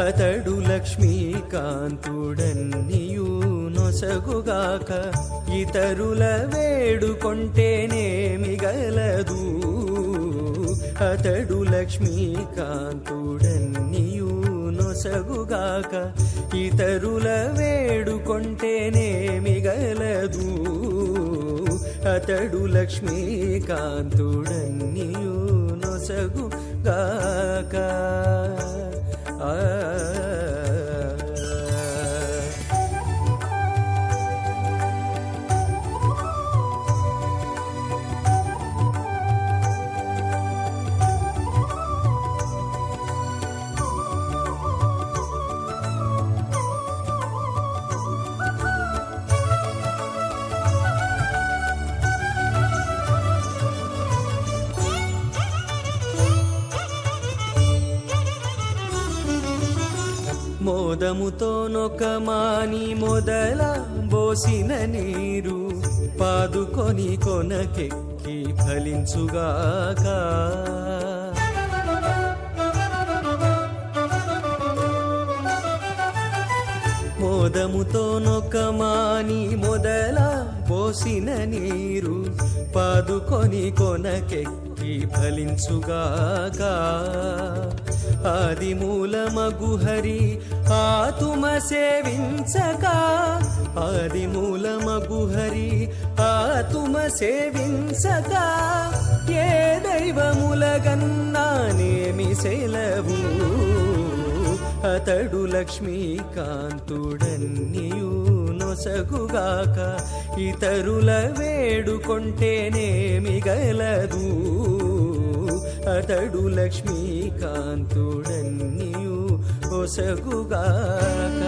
అతడు లక్ష్మీకాంతుడన్నియు నొసగుగాక ఇతరుల వేడుకొంటేనేమి గలదు. అతడు లక్ష్మీకాంతుడన్నియు నొసగుగాక ఇతరుల వేడుకొంటేనేమి గలదు. అతడు లక్ష్మీకాంతుడన్నియు నొసగుగాక. మోదముతో నొకమాని మొదల బోసిన నీరు పాదుకొని కొనకెక్కి ఫలించుగాక. మోదముతో నొకమాని మొదల బోసిన నీరు పాదుకొని కొనకెక్కి ఫలించుగాక. ఆదిమూలమగు హరి ఆతుమ సేవించక. ఆదిమూలమగు హరి ఆతుమ సేవించక ఏ దైవములగన్నానేమి సెలవు. అతడు లక్ష్మీకాంతుడన్నియు నొసగుగాక ఇతరుల వేడుకొంటేనేమి గలదు. అతడు లక్ష్మీకాంతుడన్నియు నొసగుగాక.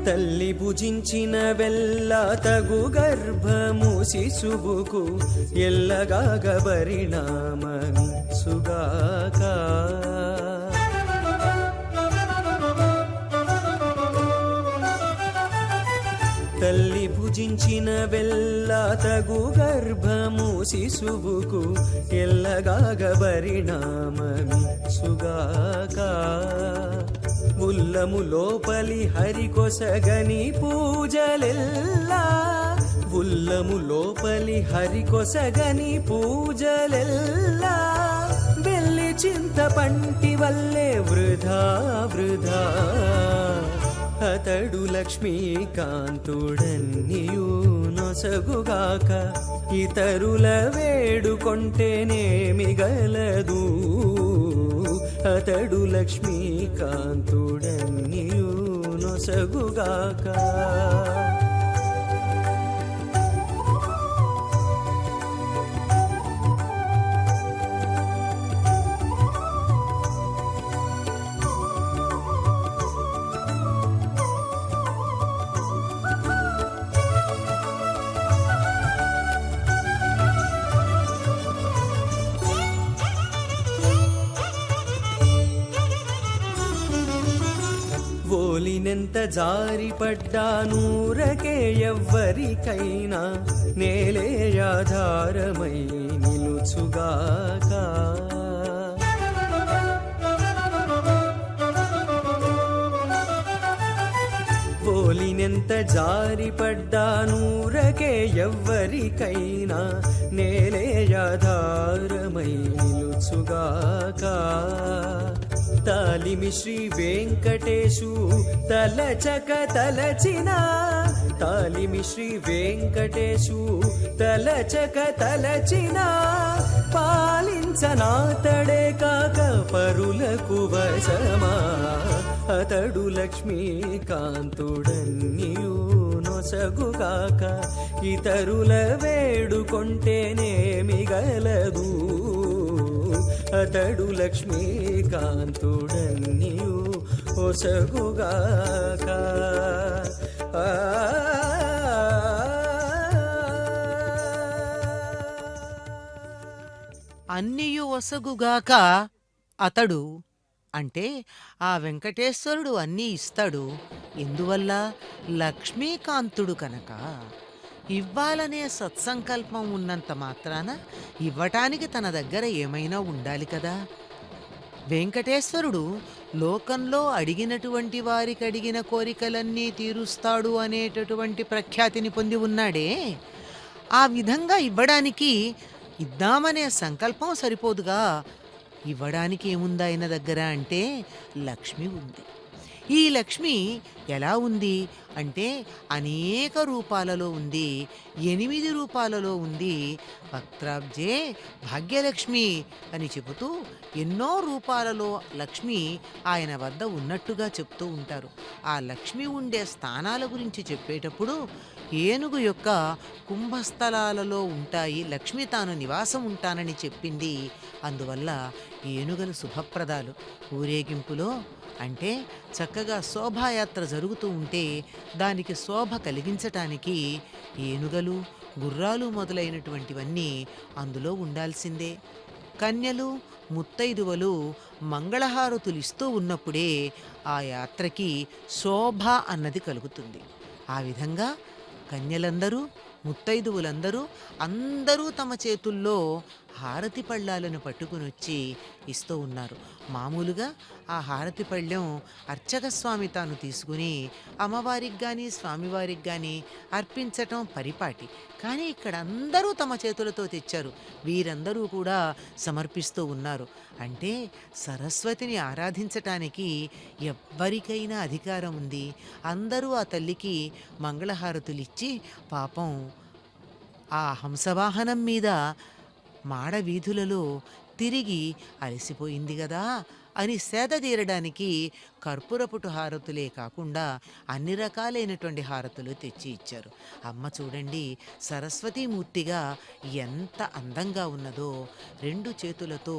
తల్లి భుజించిన వెల్ల తగు గర్భము శిశువుకు ఎల్లగాగ పరిణామమిచ్చుగాక. తల్లి భుజించిన వెల్ల తగు గర్భము శిశువుకు ఎల్లగాగ పరిణామమిచ్చుగాక. ఉల్లము లోపలి హరికొసగని పూజలెల్లా. ఉల్లము లోపలి హరికొసగని పూజలెల్లా వెళ్ళి చింత పంటి వల్లే వృధా వృధా. అతడు లక్ష్మీకాంతుడన్నియు నొసగుగాక ఇతరుల వేడుకొంటేనేమి గలదు. అతడు లక్ష్మీకాంతుడన్నియు నొసగుగాక. ఓలినెంత జారిపడ్డా నూరకే ఎవ్వరికైనా నేలే ఆధారమై నిలుచుగాక. ఓలినెంత జారిపడ్డా నూరకే ఎవ్వరికైనా నేలే ఆధారమై నిలుచుగాక. తాలిమి శ్రీ వెంకటేశు తలచక తలచిన. తాలిమి శ్రీ వెంకటేశు తలచక తలచిన పాలించనాతడే కాక పరులకు వశమా. అతడు లక్ష్మీకాంతుడన్నియు నొస ఒసగుగాక ఇతరుల వేడుకొంటేనేమిగలదు అతడు లక్ష్మీకాంతుడన్నియు ఒసగుగాక ఆ అన్నియు ఒసగుగాక అతడు అంటే ఆ వెంకటేశ్వరుడు అన్నీ ఇస్తాడు. ఎందువల్ల? లక్ష్మీకాంతుడు కనుక. ఇవ్వాలనే సత్సంకల్పం ఉన్నంత మాత్రాన ఇవ్వటానికి తన దగ్గర ఏమైనా ఉండాలి కదా. వెంకటేశ్వరుడు లోకంలో అడిగినటువంటి వారికి అడిగిన కోరికలన్నీ తీరుస్తాడు అనేటటువంటి ప్రఖ్యాతిని పొంది ఉన్నాడే. ఆ విధంగా ఇవ్వడానికి ఇద్దామనే సంకల్పం సరిపోదుగా. ఇవ్వడానికి ఏముంది ఆయన దగ్గర అంటే లక్ష్మి ఉంది. ఈ లక్ష్మి ఎలా ఉంది అంటే అనేక రూపాలలో ఉంది. 8 రూపాలలో ఉంది. వక్త్రాబ్జే భాగ్యలక్ష్మి అని చెబుతూ ఎన్నో రూపాలలో లక్ష్మి ఆయన వద్ద ఉన్నట్టుగా చెప్తూ ఉంటారు. ఆ లక్ష్మి ఉండే స్థానాల గురించి చెప్పేటప్పుడు ఏనుగు యొక్క కుంభస్థలాలలో ఉంటాయి, లక్ష్మి తాను నివాసం ఉంటానని చెప్పింది. అందువల్ల ఏనుగలు శుభప్రదాలు. ఊరేగింపులో అంటే చక్కగా శోభాయాత్ర జరుగుతూ ఉంటే దానికి శోభ కలిగించటానికి ఏనుగలు, గుర్రాలు మొదలైనటువంటివన్నీ అందులో ఉండాల్సిందే. కన్యలు, ముత్తైదువలు మంగళహారతులిస్తూ ఉన్నప్పుడే ఆ యాత్రకి శోభ అన్నది కలుగుతుంది. ఆ విధంగా కన్యలందరూ, ముత్తైదువులందరూ అందరూ తమ చేతుల్లో హారతి పళ్ళాలను పట్టుకుని వచ్చి ఇస్తూ ఉన్నారు. మామూలుగా ఆ హారతి పళ్ళెం అర్చక స్వామి తాను తీసుకుని అమ్మవారికి కానీ స్వామివారికి కానీ అర్పించటం పరిపాటి. కానీ ఇక్కడ అందరూ తమ చేతులతో తెచ్చారు. వీరందరూ కూడా సమర్పిస్తూ ఉన్నారు. అంటే సరస్వతిని ఆరాధించటానికి ఎవ్వరికైనా అధికారం ఉంది. అందరూ ఆ తల్లికి మంగళహారతులిచ్చి పాపం ఆ హంసవాహనం మీద మాడ వీధులలో తిరిగి అలసిపోయింది కదా అని సేద తీరడానికి కర్పూరపుటు హారతులే కాకుండా అన్ని రకాలైనటువంటి హారతులు తెచ్చి ఇచ్చారు. అమ్మ చూడండి సరస్వతీమూర్తిగా ఎంత అందంగా ఉన్నదో. 2 చేతులతో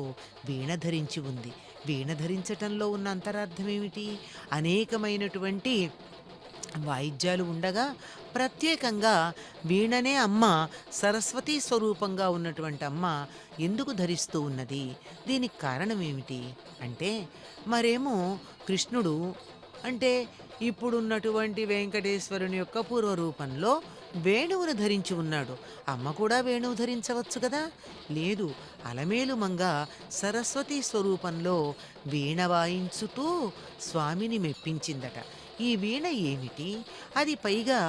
వీణ ధరించి ఉంది. వీణ ధరించటంలో ఉన్న అంతరార్థం ఏమిటి? అనేకమైనటువంటి వాయిద్యాలు ఉండగా ప్రత్యేకంగా వీణనే అమ్మ సరస్వతీ స్వరూపంగా ఉన్నటువంటి అమ్మ ఎందుకు ధరిస్తూ ఉన్నది? దీనికి కారణం ఏమిటి అంటే మరేమో కృష్ణుడు అంటే ఇప్పుడున్నటువంటి వెంకటేశ్వరుని యొక్క పూర్వరూపంలో వేణువును ధరించి ఉన్నాడు. అమ్మ కూడా వేణువు ధరించవచ్చు కదా. లేదు, అలమేలు మంగ సరస్వతీ స్వరూపంలో వీణ వాయించుతూ స్వామిని మెప్పించిందట. ఈ వీణ ఏమిటి? అది పైగా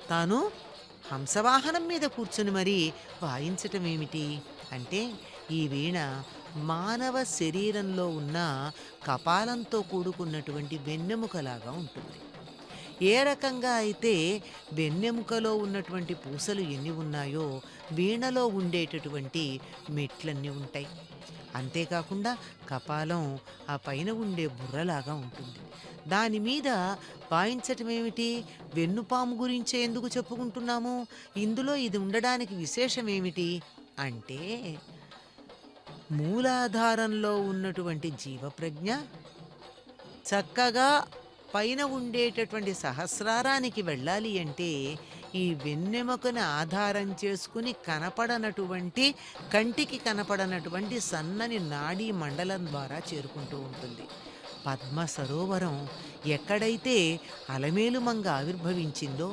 తాను హంసవాహనం మీద కూర్చుని మరీ వాయించటం ఏమిటి అంటే ఈ వీణ మానవ శరీరంలో ఉన్న కపాలంతో కూడుకున్నటువంటి వెన్నెముకలాగా ఉంటుంది. ఏ రకంగా అయితే వెన్నెముకలో ఉన్నటువంటి పూసలు ఎన్ని ఉన్నాయో వీణలో ఉండేటటువంటి మెట్లన్నీ ఉంటాయి. అంతేకాకుండా కపాలం ఆ పైన ఉండే బుర్రలాగా ఉంటుంది. దాని మీద వాయించటం ఏమిటి? వెన్నుపాము గురించే ఎందుకు చెప్పుకుంటున్నాము? ఇందులో ఇది ఉండడానికి విశేషం ఏమిటి అంటే మూలాధారంలో ఉన్నటువంటి జీవప్రజ్ఞ చక్కగా పైన ఉండేటటువంటి సహస్రారానికి వెళ్ళాలి అంటే ఈ వెన్నెముకను ఆధారం చేసుకుని కనపడనటువంటి కంటికి కనపడనటువంటి సన్నని నాడీ మండలం ద్వారా చేరుకుంటూ ఉంటుంది. పద్మ సరోవరం ఎక్కడైతే అలమేలుమంగ ఆవిర్భవించిందో,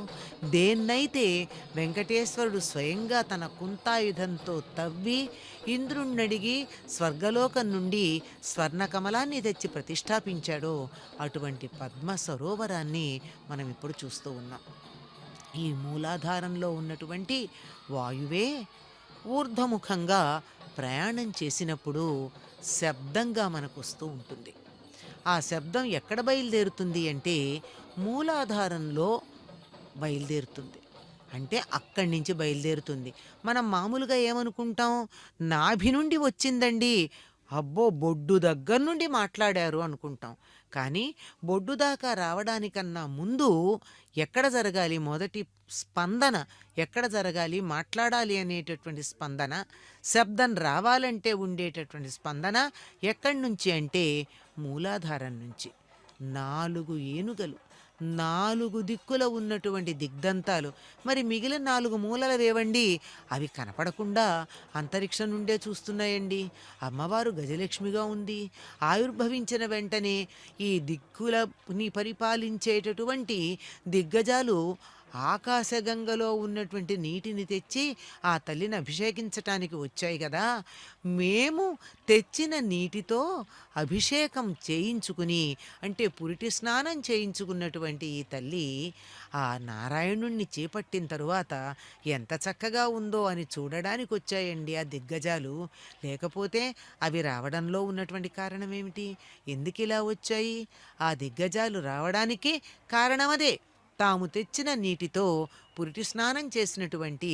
దేన్నైతే వెంకటేశ్వరుడు స్వయంగా తన కుంతాయుధంతో తవ్వి ఇంద్రుణ్ణడిగి స్వర్గలోకం నుండి స్వర్ణకమలాన్ని తెచ్చి ప్రతిష్టాపించాడో అటువంటి పద్మ సరోవరాన్ని మనం ఇప్పుడు చూస్తూ ఉన్నాం. ఈ మూలాధారంలో ఉన్నటువంటి వాయువే ఊర్ధ్వముఖంగా ప్రయాణం చేసినప్పుడు శబ్దంగా మనకు వస్తూ ఉంటుంది. ఆ శబ్దం ఎక్కడ బయలుదేరుతుంది అంటే మూలాధారంలో బయలుదేరుతుంది. అంటే అక్కడి నుంచి బయలుదేరుతుంది. మనం మామూలుగా ఏమనుకుంటాం? నాభి నుండి వచ్చిందండి, అబ్బో! బొడ్డు దగ్గర నుండి మాట్లాడారు అనుకుంటాం. కానీ బొడ్డు దాకా రావడానికన్నా ముందు ఎక్కడ జరగాలి మొదటి స్పందన? ఎక్కడ జరగాలి? మాట్లాడాలి అనేటటువంటి స్పందన, శబ్దం రావాలంటే ఉండేటటువంటి స్పందన ఎక్కడి నుంచి అంటే మూలాధారం నుంచి. 4 ఏనుగలు, 4 దిక్కుల ఉన్నటువంటి దిగ్దంతాలు. మరి మిగిలిన 4 మూలలవేవండి? అవి కనపడకుండా అంతరిక్షం నుండే చూస్తున్నాయండి. అమ్మవారు గజలక్ష్మిగా ఉంది. ఆవిర్భవించిన వెంటనే ఈ దిక్కులని పరిపాలించేటటువంటి దిగ్గజాలు ఆకాశగంగలో ఉన్నటువంటి నీటిని తెచ్చి ఆ తల్లిని అభిషేకించటానికి వచ్చాయి కదా. మేము తెచ్చిన నీటితో అభిషేకం చేయించుకుని, అంటే పురిటి స్నానం చేయించుకున్నటువంటి ఈ తల్లి ఆ నారాయణుణ్ణి చేపట్టిన తరువాత ఎంత చక్కగా ఉందో అని చూడడానికి వచ్చాయండి ఆ దిగ్గజాలు. లేకపోతే అవి రావడంలో ఉన్నటువంటి కారణం ఏమిటి? ఎందుకు ఇలా వచ్చాయి? ఆ దిగ్గజాలు రావడానికి కారణమదే. తాము తెచ్చిన నీటితో పురిటి స్నానం చేసినటువంటి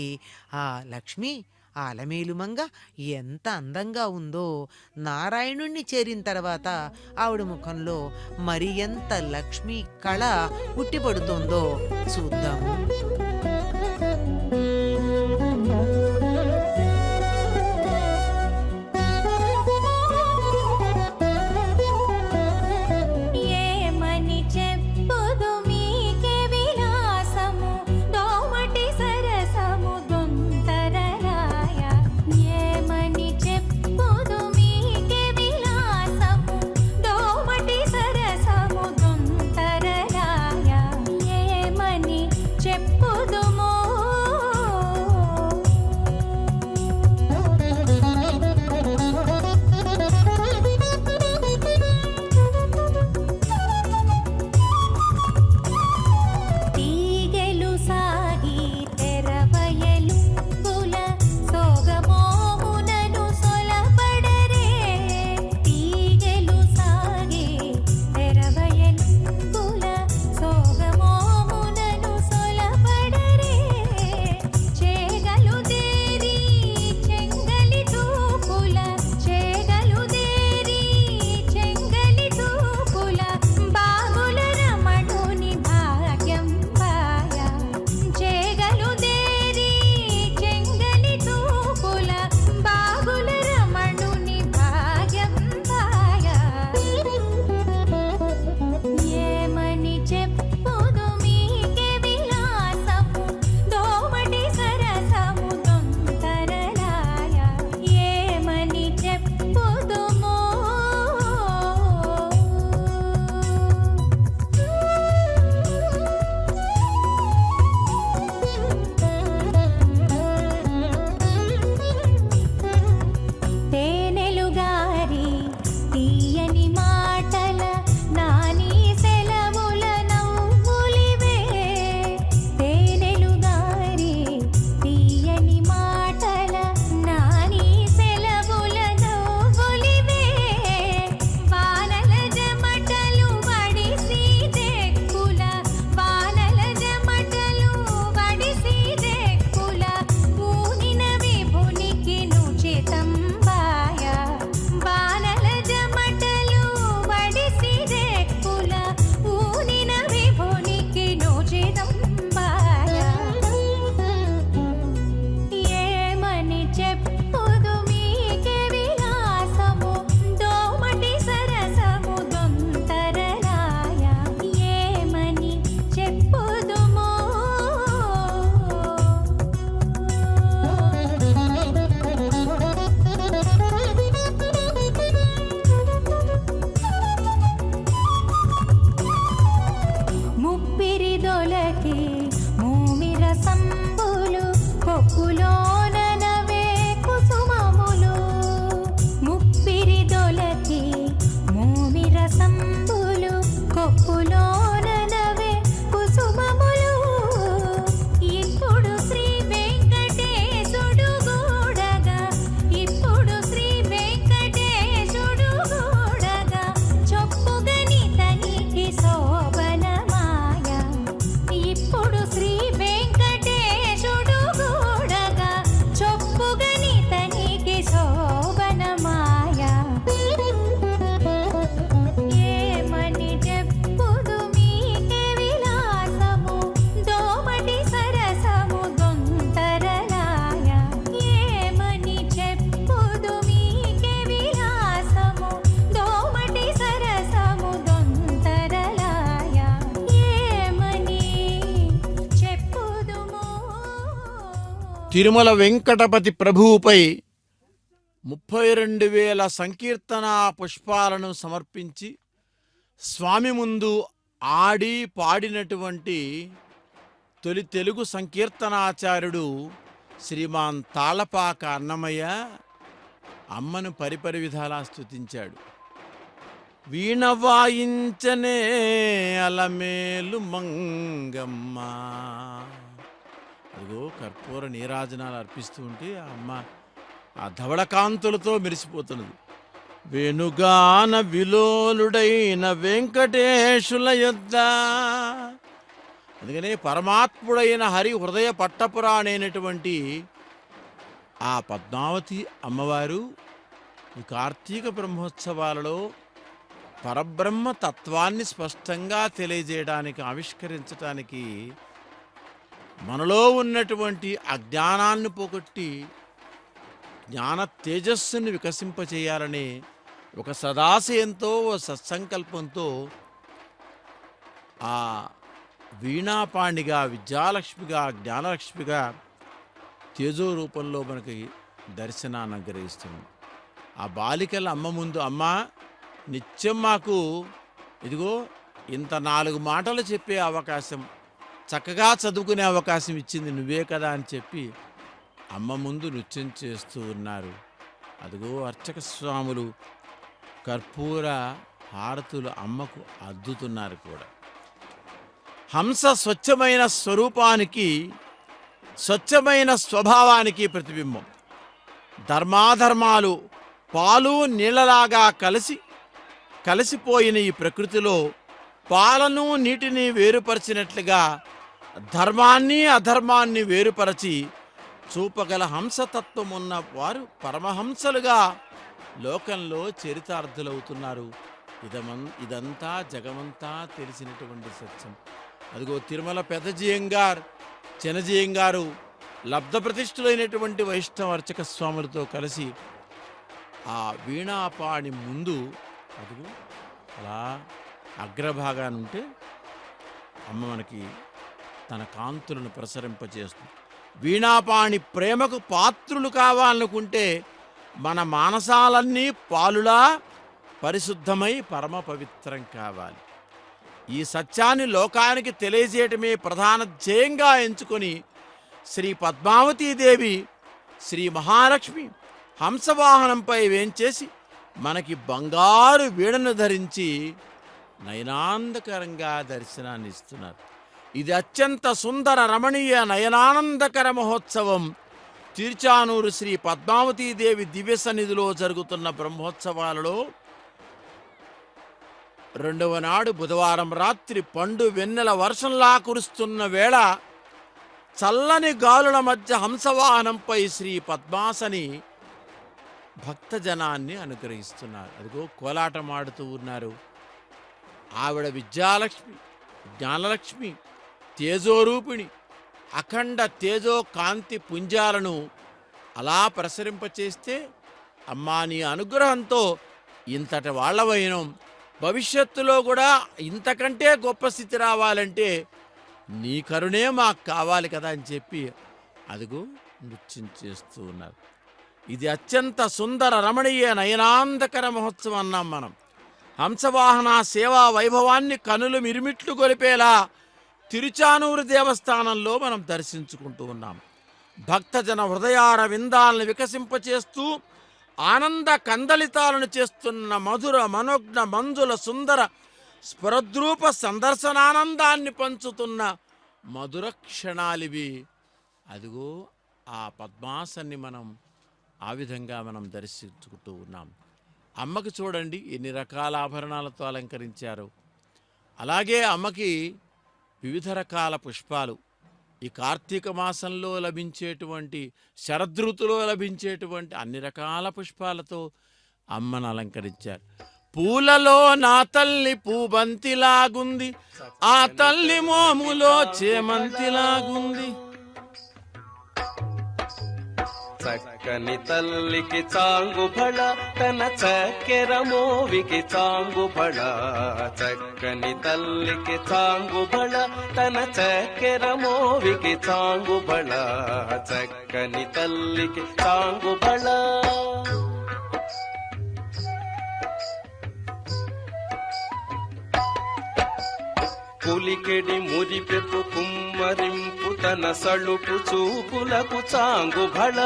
ఆ లక్ష్మి, ఆ అలమేలుమంగ ఎంత అందంగా ఉందో. నారాయణుణ్ణి చేరిన తర్వాత ఆవిడ ముఖంలో మరి ఎంత లక్ష్మీ కళ ఉట్టిపడుతోందో చూద్దాము. ఏమని చెప్పుదు మీకే విలాసము దోమటి సరసము దొంతరరాయ. ఏమని చెప్పుదు మీకే విలాసము దోమటి సరసము దొంతరరాయ. ఏమని చెప్పుదు తిరుమల వెంకటపతి ప్రభువుపై 32,000 సంకీర్తనా పుష్పాలను సమర్పించి స్వామి ముందు ఆడి పాడినటువంటి తొలి తెలుగు సంకీర్తనాచార్యుడు శ్రీమాన్ తాళపాక అన్నమయ్య అమ్మను పరిపరి విధాలా స్తుతించాడు. వీణ వాయించనే అలమేలు మంగమ్మ. అదిగో కర్పూర నీరాజనాలు అర్పిస్తూ ఉంటే ఆ అమ్మ ఆ ధవళకాంతులతో మెరిసిపోతున్నది. వేణుగాన విలోలుడైన వెంకటేశుల యొద్ద. అందుకనే పరమాత్ముడైన హరి హృదయ పట్టపురాణైనటువంటి ఆ పద్మావతి అమ్మవారు ఈ కార్తీక బ్రహ్మోత్సవాలలో పరబ్రహ్మ తత్వాన్ని స్పష్టంగా తెలియజేయడానికి, ఆవిష్కరించడానికి, మనలో ఉన్నటువంటి అజ్ఞానాన్ని పోగొట్టి జ్ఞాన తేజస్సుని వికసింపచేయాలనే ఒక సదాశయంతో, సత్సంకల్పంతో ఆ వీణాపాణిగా, విద్యాలక్ష్మిగా, జ్ఞానలక్ష్మిగా తేజో రూపంలో మనకి దర్శనాన్ని అనుగ్రహిస్తుంది. ఆ బాలికల అమ్మ ముందు, అమ్మ నిత్యం మాకు ఇదిగో ఇంత 4 మాటలు చెప్పే అవకాశం, చక్కగా చదువుకునే అవకాశం ఇచ్చింది నువ్వే కదా అని చెప్పి అమ్మ ముందు నృత్యం చేస్తూ ఉన్నారు. అదిగో అర్చక స్వాములు కర్పూర హారతులు అమ్మకు అద్దుతున్నారు కూడా. హంస స్వచ్ఛమైన స్వరూపానికి, స్వచ్ఛమైన స్వభావానికి ప్రతిబింబం. ధర్మాధర్మాలు పాలు నీళ్ళలాగా కలిసిపోయిన ఈ ప్రకృతిలో పాలను నీటిని వేరుపరిచినట్లుగా ధర్మాన్ని అధర్మాన్ని వేరుపరచి చూపగల హంసతత్వం ఉన్న వారు పరమహంసలుగా లోకంలో చరితార్థులవుతున్నారు. ఇదంతా జగమంతా తెలిసినటువంటి సత్యం. అదిగో తిరుమల పెద్దజీయంగారు, చిన్నజీయంగారు లబ్ధప్రతిష్ఠులైనటువంటి వైష్ణవ అర్చక స్వాములతో కలిసి ఆ వీణాపాణి ముందు అదిగో అలా అగ్రభాగానుంటే అమ్మ మనకి తన కాంతులను ప్రసరింపజేస్తుంది. వీణాపాణి ప్రేమకు పాత్రులు కావాలనుకుంటే మన మానసాలన్నీ పాలులా పరిశుద్ధమై పరమ పవిత్రం కావాలి. ఈ సత్యాన్ని లోకానికి తెలియజేయటమే ప్రధాన ధ్యేయంగా ఎంచుకొని శ్రీ పద్మావతీదేవి, శ్రీ మహాలక్ష్మి హంసవాహనంపై వేంచేసి మనకి బంగారు వీణను ధరించి నయనాందకరంగా దర్శనాన్ని ఇస్తున్నారు. ఇది అత్యంత సుందర రమణీయ నయనానందకర మహోత్సవం. తిరుచానూరు శ్రీ పద్మావతీదేవి దివ్య సన్నిధిలో జరుగుతున్న బ్రహ్మోత్సవాలలో 2వ నాడు బుధవారం రాత్రి పండు వెన్నెల వర్షంలా కురుస్తున్న వేళ చల్లని గాలుల మధ్య హంసవాహనంపై శ్రీ పద్మాసని భక్తజనాన్ని అనుగ్రహిస్తున్నారు. అదిగో కోలాటమాడుతూ ఉన్నారు. ఆవిడ విద్యాలక్ష్మి, జ్ఞానలక్ష్మి, తేజోరూపిణి, అఖండ తేజో కాంతి పుంజాలను అలా ప్రసరింపచేస్తే, అమ్మా నీ అనుగ్రహంతో ఇంతటి వాళ్ళవైనం, భవిష్యత్తులో కూడా ఇంతకంటే గొప్ప స్థితి రావాలంటే నీ కరుణే మాకు కావాలి కదా అని చెప్పి అదిగో నృత్యం చేస్తూ ఉన్నారు. ఇది అత్యంత సుందర రమణీయ నయనాందకర మహోత్సవం అన్నాం మనం. హంసవాహన సేవా వైభవాన్ని కనులు మిరుమిట్లు గొలిపేలా తిరుచానూరు దేవస్థానంలో మనం దర్శించుకుంటూ ఉన్నాం. భక్తజన హృదయార విందాలను వికసింపచేస్తూ ఆనంద కందలితాలను చేస్తున్న మధుర మనోజ్ఞ మంజుల సుందర స్ఫురద్రూప సందర్శనానందాన్ని పంచుతున్న మధుర క్షణాలివి. అదిగో ఆ పద్మాసన్ని మనం ఆ విధంగా మనం దర్శించుకుంటూ ఉన్నాం. అమ్మకి చూడండి ఎన్ని రకాల ఆభరణాలతో అలంకరించారు. అలాగే అమ్మకి వివిధ రకాల పుష్పాలు, ఈ కార్తీక మాసంలో లభించేటువంటి, శరదృతులో లభించేటువంటి అన్ని రకాల పుష్పాలతో అమ్మను అలంకరించారు. పూలలో నా తల్లి పూబంతిలాగుంది, ఆ తల్లి మోములో చేమంతిలాగుంది. చక్కని తల్లికి చాంగుబళ తన చక్కెర మోవికి చాంగుబళ చక్కని తల్లికి చాంగుబళ తన చక్కెర మోవికి చాంగుబళ చక్కని తల్లికి చాంగుబళ పులికెడి మురిపెపు కుమ్మరింపు తన సళుపు చూపులకు చాంగుబళ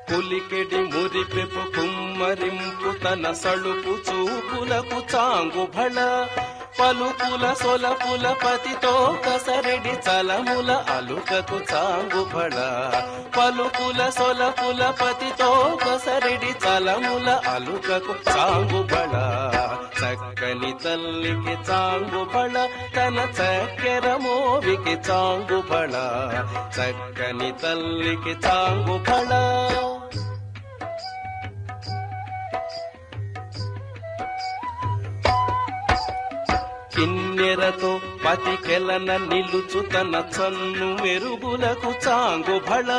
పులికెడి మురిపెపు కుమ్మరింపు తన సళుపు చూపులకు చాంగుబళ పలుకుల సొలపుల పతితో కసరెడి చలముల అలుకకు చాంగుబళ పలుకుల సొలపుల పతితో కసరెడి చలముల అలుకకు చాంగుబళ చక్కని తల్లికి చాంగుబళ తన చక్కెర మోవికి చాంగుబళ చక్కని తల్లికి చాంగుబళ కిన్నెరతో పతికెలన నిలుచు తన చన్ను మెరుగులకు చాంగుబళ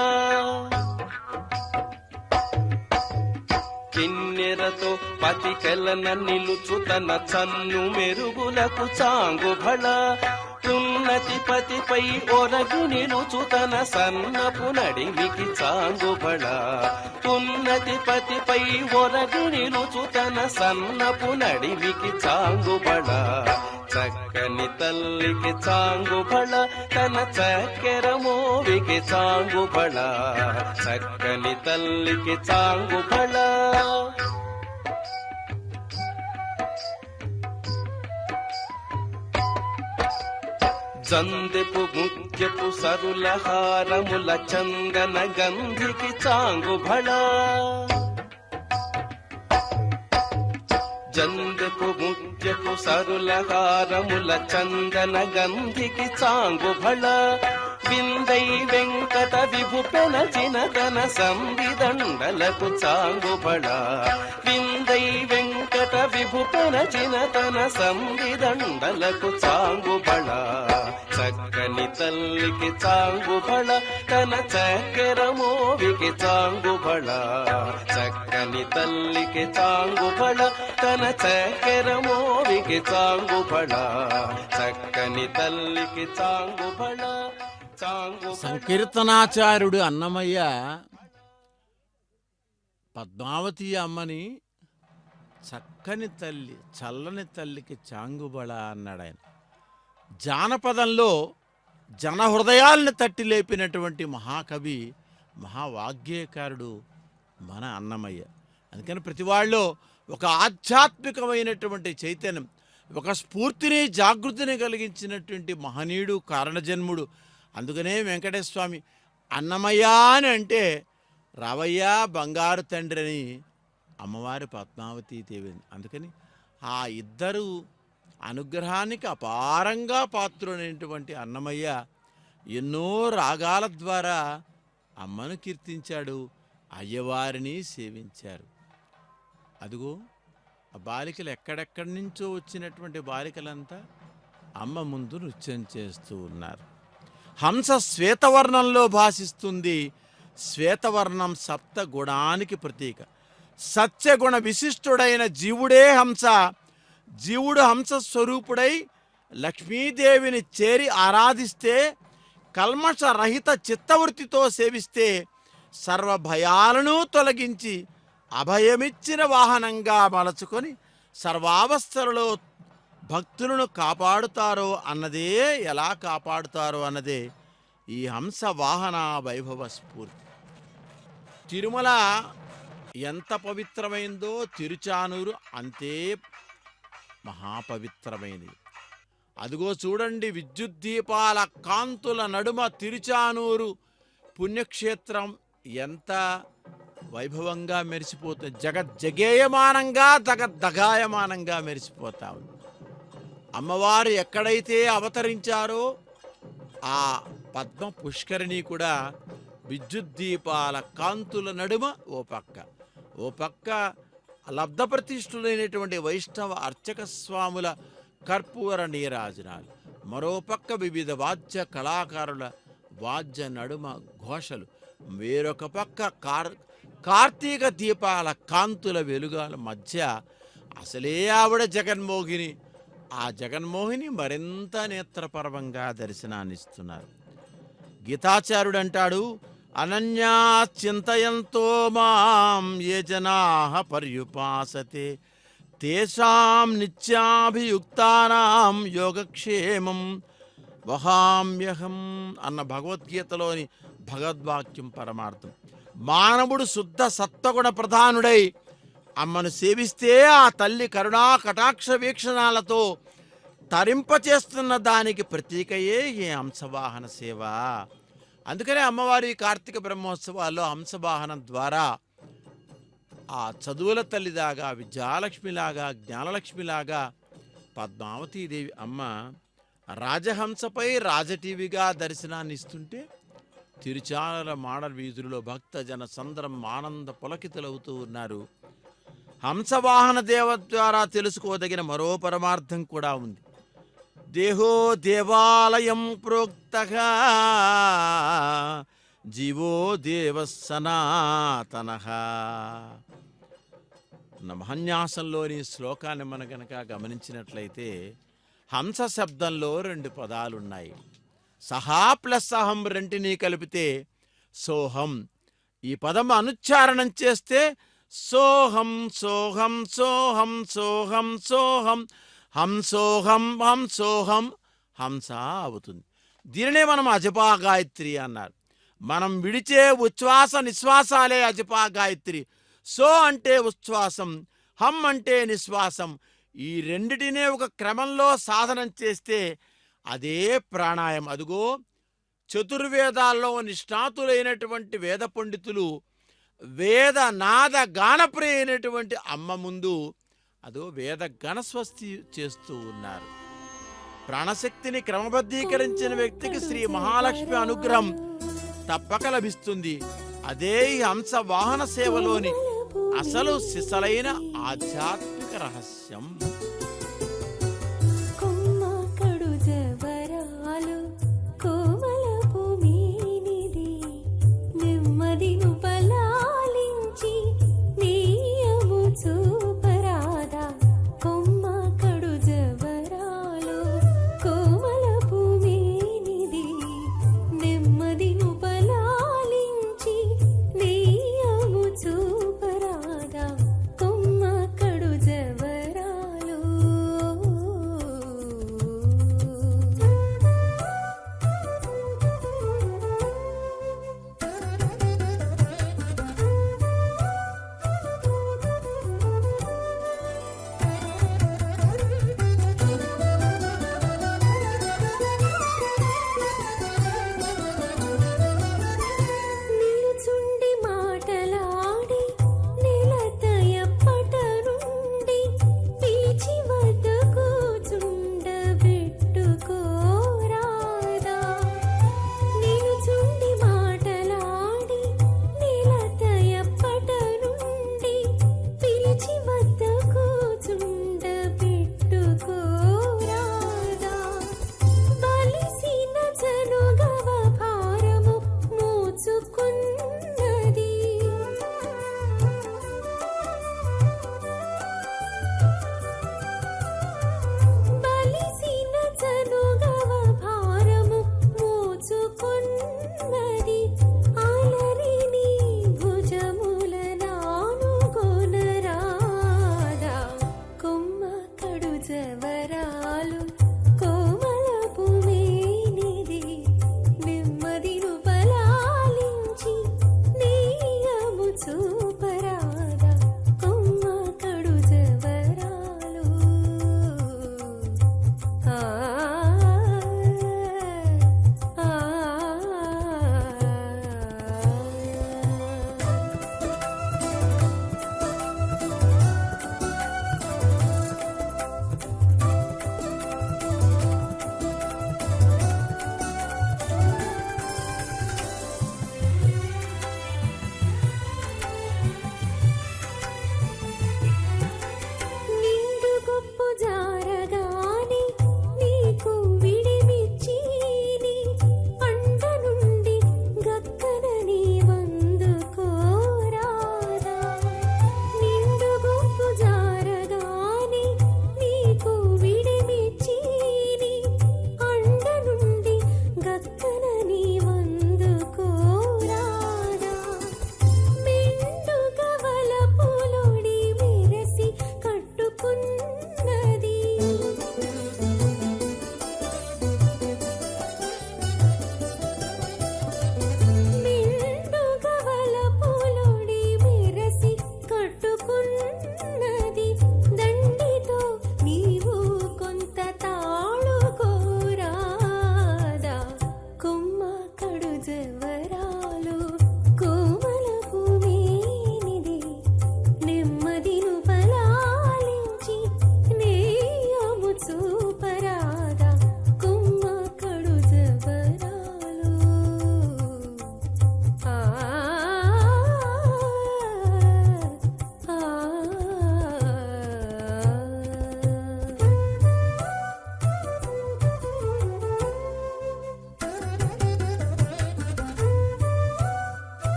కిన్నెరతో పతికెలన నిలుచు తన చన్ను మెరుగులకు చాంగుబళ ఉన్నతి పతిపై ఒరగు నిలుచు తన సన్నపు నడిమికి చాంగుబళ ఉన్నతి పతిపై ఒరగు నిలుచు తన సన్నపు నడిమికి చాంగుబళ చక్కని తల్లికి చాంగుబళ తన చక్కెర మోవికి చాంగుబళ చక్కని తల్లికి చాంగుబళ జందెపు ముఖ్యపు సరుల హారముల చందన గంధికి చాంగుబళ జందెపు ముఖ్యపు సరుల హారముల చందన గంధికి చాంగుబళ విందై వెంకట విభుపెన చినతన సంవిదండలకు చాంగుబళ విందై వెంకట విభుపెన చినతన సంవిదండలకు చాంగుబళ చక్కని తల్లికి చాంగుబళ తన చక్కెర మోవికి చాంగుబళ చక్కని తల్లికి చాంగుబళ తన చక్కెర మోవికి చాంగుబళ చక్కని తల్లికి చాంగుబళ సంకీర్తనాచార్యుడు అన్నమయ్య పద్మావతి అమ్మని చక్కని తల్లి చల్లని తల్లికి చాంగుబళ అన్నాడు ఆయన. జానపదంలో జనహృదయాల్ని తట్టి లేపినటువంటి మహాకవి మహావాగ్గేయకారుడు మన అన్నమయ్య. అందుకని ప్రతి వాళ్ళలో ఒక ఆధ్యాత్మికమైనటువంటి చైతన్యం, ఒక స్ఫూర్తిని జాగృతిని కలిగించినటువంటి మహనీయుడు, కారణజన్ముడు. అందుకనే వెంకటేశ్వర స్వామి అన్నమయ్య అని అంటే రావయ్య బంగారు తండ్రి అని అమ్మవారి పద్మావతీ దేవి. అందుకని ఆ ఇద్దరు అనుగ్రహానికి అపారంగా పాత్రుడైనటువంటి అన్నమయ్య ఎన్నో రాగాల ద్వారా అమ్మను కీర్తించాడు, అయ్యవారిని సేవించారు. అదిగో ఆ బాలికలు ఎక్కడెక్కడి నుంచో వచ్చినటువంటి బాలికలంతా అమ్మ ముందు నృత్యం చేస్తూ ఉన్నారు. హంస శ్వేతవర్ణంలో భాసిస్తుంది. శ్వేతవర్ణం సప్త గుణానికి ప్రతీక. సత్యగుణ విశిష్టుడైన జీవుడే హంస. జీవుడు హంస స్వరూపుడై లక్ష్మీదేవిని చేరి ఆరాధిస్తే, కల్మషరహిత చిత్తవృత్తితో సేవిస్తే సర్వభయాలను తొలగించి అభయమిచ్చిన వాహనంగా మలచుకొని సర్వావస్థలలో భక్తులను కాపాడుతారో అన్నదే, ఎలా కాపాడుతారో అన్నదే ఈ హంస వాహన వైభవ స్ఫూర్తి. తిరుమల ఎంత పవిత్రమైందో తిరుచానూరు అంతే మహాపవిత్రమైనది. అదిగో చూడండి, విద్యుత్ దీపాల కాంతుల నడుమ తిరుచానూరు పుణ్యక్షేత్రం ఎంత వైభవంగా మెరిసిపోతుంది. జగజ్జగేయమానంగా దగాయమానంగా మెరిసిపోతా ఉంది. అమ్మవారు ఎక్కడైతే అవతరించారో ఆ పద్మ పుష్కరిణి కూడా విద్యుత్ దీపాల కాంతుల నడుమ ఓ పక్క లబ్ధప్రతిష్ఠులైనటువంటి వైష్ణవ అర్చక స్వాముల కర్పూర నీరాజనాలు, మరోపక్క వివిధ వాద్య కళాకారుల వాద్య నడుమ ఘోషలు, వేరొక పక్క కార్తీక దీపాల కాంతుల వెలుగాల మధ్య అసలే ఆవిడ జగన్మోహిని. ఆ జగన్మోహిని మరింత నేత్రపర్వంగా దర్శనాన్నిస్తున్నారు. గీతాచార్యుడు అంటాడు, అనన్యా చింతయంతో మాం ఏ జనాః పర్యుపాసతే తేషాం నిత్యాభియుక్తానాం యోగక్షేమం వహామ్యహం అన్న భగవద్గీతలోని భగవద్వాక్యం పరమార్థం. మానవుడు శుద్ధ సత్వగుణ ప్రధానుడై అమ్మను సేవిస్తే ఆ తల్లి కరుణా కటాక్ష వీక్షణాలతో తరింపచేస్తున్న దానికి ప్రతీకయే ఈ హంసవాహన సేవ. అందుకనే అమ్మవారి కార్తీక బ్రహ్మోత్సవాల్లో హంసవాహనం ద్వారా ఆ చదువుల తల్లిలాగా, విద్యాలక్ష్మిలాగా, జ్ఞానలక్ష్మిలాగా పద్మావతీదేవి అమ్మ రాజహంసపై రాజటీవీగా దర్శనాన్ని ఇస్తుంటే తిరుచానల మాడల్ వీధులలో భక్తజన సంద్రం ఆనంద పులకితులవుతూ ఉన్నారు. హంసవాహన దేవ ద్వారా తెలుసుకోదగిన మరో పరమార్థం కూడా ఉంది. దేహో దేవాలయం ప్రోక్తః జీవో దేవ సనాతనః మహన్యాసంలోని శ్లోకాన్ని మనం గనక గమనించినట్లయితే హంస శబ్దంలో 2 పదాలున్నాయి. సహా ప్లస్ అహం రెంటినీ కలిపితే సోహం. ఈ పదం అనుచ్చారణం చేస్తే సోహం సోహం సోహం సోహం సోహం హంసోహం హంసోహం హంస అవుతుంది. దీనినే మనం అజపా గాయత్రి అన్నారు. మనం విడిచే ఉచ్ఛ్వాస నిశ్వాసాలే అజపా గాయత్రి. సో అంటే ఉచ్ఛ్వాసం, హం అంటే నిశ్వాసం. ఈ రెండిటినే ఒక క్రమంలో సాధనం చేస్తే అదే ప్రాణాయం. అదుగో చతుర్వేదాల్లో నిష్ణాతులైనటువంటి వేద పండితులు వేద నాద గానప్రియ అయినటువంటి అమ్మ ముందు అదో వేద గణస్వస్తి చేస్తూ ఉన్నారు. ప్రాణశక్తిని క్రమబద్ధీకరించిన వ్యక్తికి శ్రీ మహాలక్ష్మి అనుగ్రహం తప్పక లభిస్తుంది. అదే ఈ హంస వాహన సేవలోని అసలు సిసలైన ఆధ్యాత్మిక రహస్యం. కొమ్మ కడు జవరాలు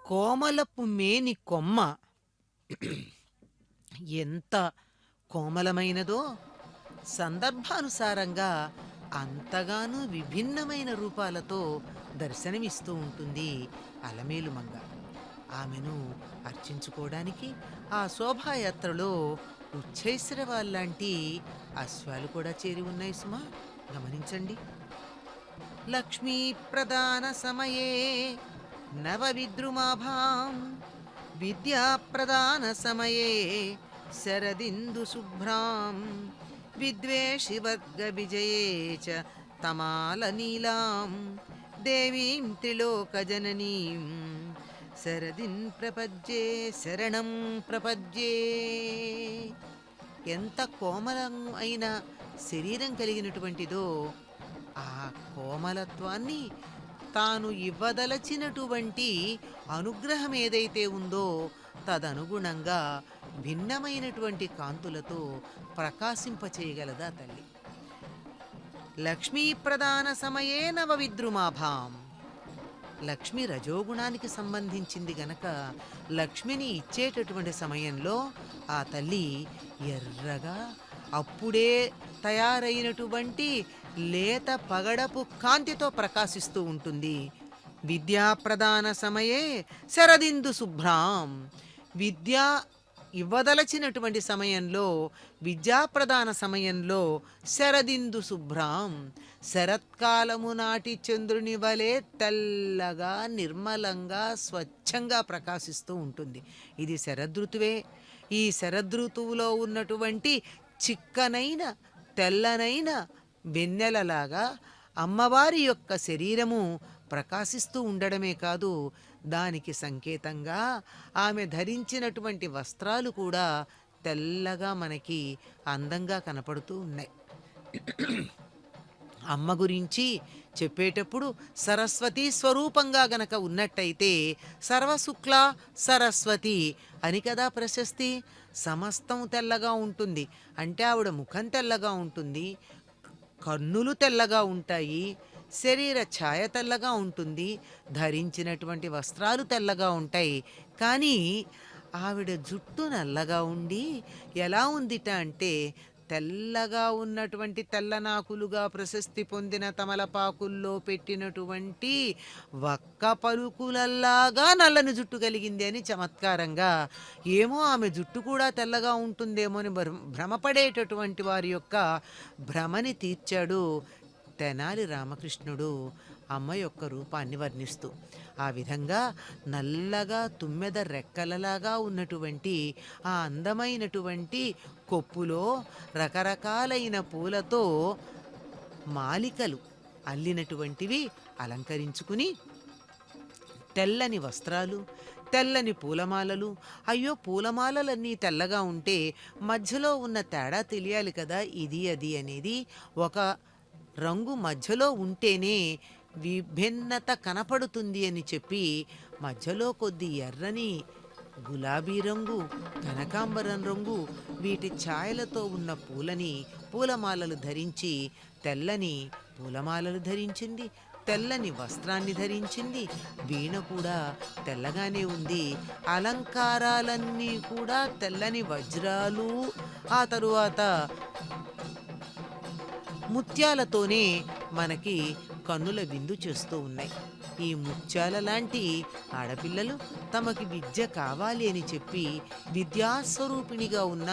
కోమలపు మేని కొమ్మ ఎంత కోమలమైనదో సందర్భానుసారంగా అంతగానూ విభిన్నమైన రూపాలతో దర్శనమిస్తూ ఉంటుంది అలమేలుమంగ. ఆమెను అర్చించుకోవడానికి ఆ శోభాయాత్రలో ఉచ్చైశ్రవాల్లాంటి అశ్వాలు కూడా చేరి ఉన్నాయి సుమా, గమనించండి. లక్ష్మీ ప్రదాన సమయే నవ విద్రుమాభాం విద్యా ప్రదాన సమయే శరదిందు శుభ్రాం విద్వేషి వర్గ విజయే చ తమాల నీలాం దేవీం త్రిలోక జననీం శరదిన్ ప్రపద్యే శరణం ప్రపద్యే. ఎంత కోమలం అయిన శరీరం కలిగినటువంటిదో ఆ కోమలత్వాన్ని తాను ఇవ్వదలచినటువంటి అనుగ్రహం ఏదైతే ఉందో తదనుగుణంగా భిన్నమైనటువంటి కాంతులతో ప్రకాశింపచేయగలదా తల్లి. లక్ష్మీ ప్రదాన సమయే నవ విద్రుమాభాం. లక్ష్మి రజోగుణానికి సంబంధించింది గనక లక్ష్మిని ఇచ్చేటటువంటి సమయంలో ఆ తల్లి ఎర్రగా అప్పుడే తయారైనటువంటి లేత పగడపు కాంతితో ప్రకాశిస్తూ ఉంటుంది. విద్యా ప్రదాన సమయే శరదిందు శుభ్రాం. విద్య ఇవ్వదలచినటువంటి సమయంలో, విద్యాప్రదాన సమయంలో శరదిందు శుభ్రాం, శరత్కాలము నాటి చంద్రుని వలె తెల్లగా నిర్మలంగా స్వచ్ఛంగా ప్రకాశిస్తూ ఉంటుంది. ఇది శరదృతువే. ఈ శరదృతువులో ఉన్నటువంటి చిక్కనైన తెల్లనైన వెన్నెలలాగా అమ్మవారి యొక్క శరీరము ప్రకాశిస్తూ ఉండడమే కాదు, దానికి సంకేతంగా ఆమె ధరించినటువంటి వస్త్రాలు కూడా తెల్లగా మనకి అందంగా కనపడుతూ ఉన్నాయి. అమ్మ గురించి చెప్పేటప్పుడు సరస్వతి స్వరూపంగా గనక ఉన్నట్టయితే సర్వశుక్ల సరస్వతి అని కదా ప్రశస్తి. సమస్తం తెల్లగా ఉంటుంది అంటే ఆవిడ ముఖం తెల్లగా ఉంటుంది, కన్నులు తెల్లగా ఉంటాయి, శరీర ఛాయ తెల్లగా ఉంటుంది, ధరించినటువంటి వస్త్రాలు తెల్లగా ఉంటాయి. కానీ ఆవిడ జుట్టు నల్లగా ఉండి ఎలా ఉందిట అంటే తెల్లగా ఉన్నటువంటి తెల్లనాకులుగా ప్రశస్తి పొందిన తమలపాకుల్లో పెట్టినటువంటి వక్క పలుకులల్లాగా నల్లని జుట్టు కలిగింది అని చమత్కారంగా. ఏమో ఆమె జుట్టు కూడా తెల్లగా ఉంటుందేమో అని భ్రమపడేటటువంటి వారి యొక్క భ్రమని తీర్చాడు తెనాలి రామకృష్ణుడు అమ్మ యొక్క రూపాన్ని వర్ణిస్తూ. ఆ విధంగా నల్లగా తుమ్మెద రెక్కలలాగా ఉన్నటువంటి ఆ అందమైనటువంటి కొప్పులో రకరకాలైన పూలతో మాలికలు అల్లినటువంటివి అలంకరించుకుని తెల్లని వస్త్రాలు, తెల్లని పూలమాలలు. అయ్యో, పూలమాలలన్నీ తెల్లగా ఉంటే మధ్యలో ఉన్న తేడా తెలియాలి కదా, ఇది అది అనేది. ఒక రంగు మధ్యలో ఉంటేనే విభిన్నత కనపడుతుంది అని చెప్పి మధ్యలో కొద్ది ఎర్రని గులాబీ రంగు, కనకాంబరం రంగు వీటి ఛాయలతో ఉన్న పూలమాలలు ధరించి తెల్లని పూలమాలలు ధరించింది, తెల్లని వస్త్రాన్ని ధరించింది. వీణ కూడా తెల్లగానే ఉంది. అలంకారాలన్నీ కూడా తెల్లని వజ్రాలు, ఆ తరువాత ముత్యాలతోనే మనకి కన్నుల విందు చేస్తూ ఉన్నాయి. ఈ ముత్యాల లాంటి ఆడపిల్లలు తమకి విద్య కావాలి అని చెప్పి విద్యాస్వరూపిణిగా ఉన్న